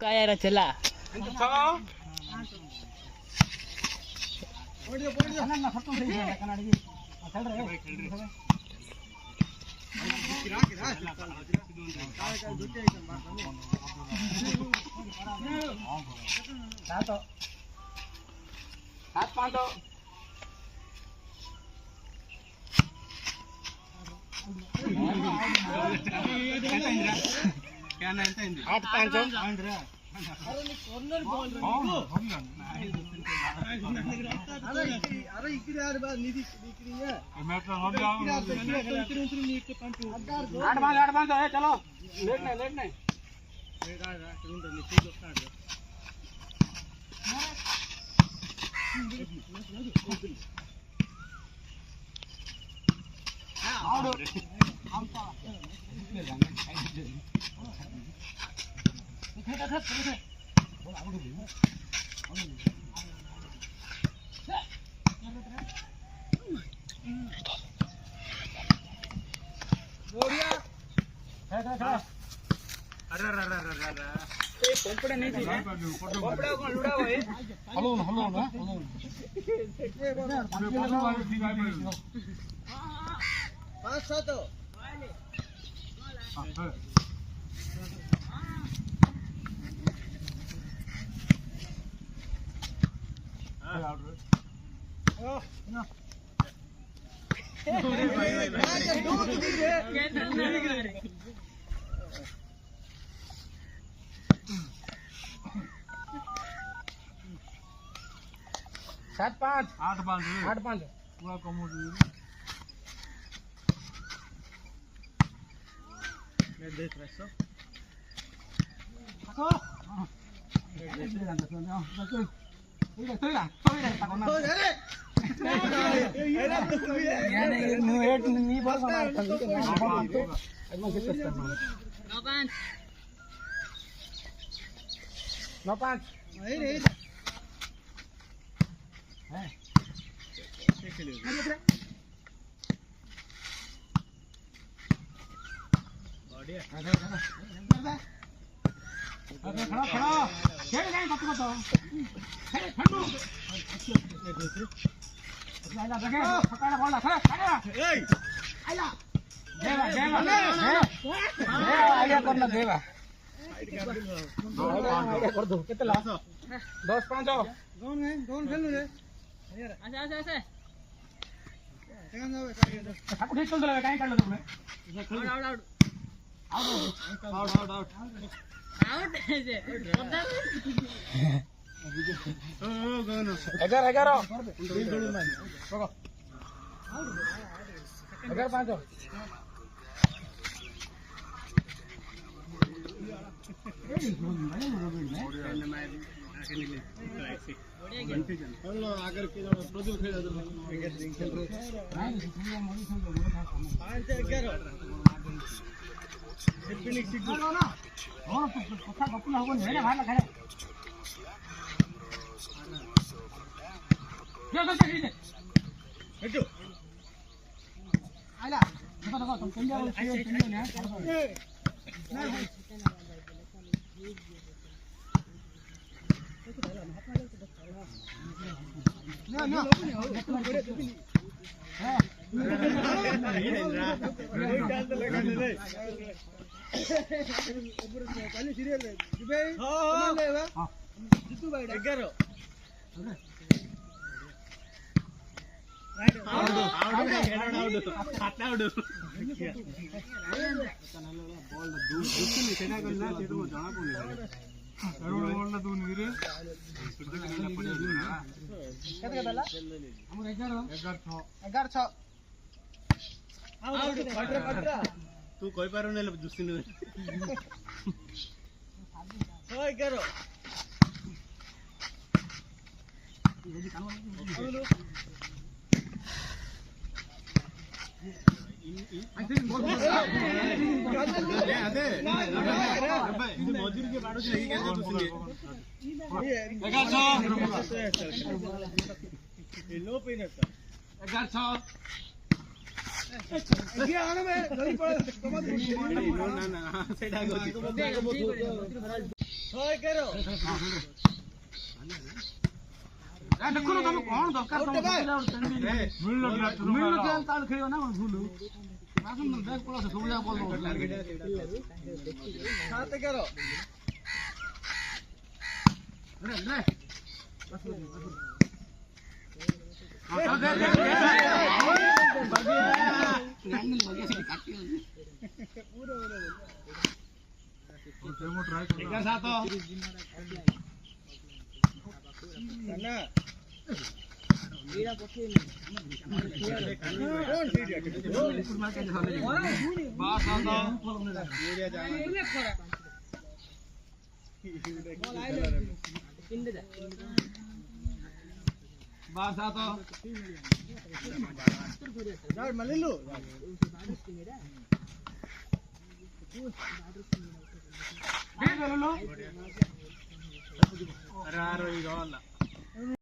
काया चला चलो लेट नहीं पंपड़े नहीं थी पंपड़े को लुड़ा हुआ है हेलो हेलो ना पांच सात सात पाँच आठ पाँच पूरा कम हो गई मैं देख रहा हूं नौ पाँच दस पाँच तू कोई पारो नहीं दुस्ती नहीं करो मजूरी के बाड़ो से लो पे ना 1100 ना ना सेटा ଦେଖୁନ ତମେ କଣ ଦରକାର ମିଳିଲ କେନ୍ ତାଳ ଖେଳିବ ନା ଭୁଲ ଆସନ୍ତୁ ଦେଖ ପଳା ସବୁ ଯାକ ବଲ అరే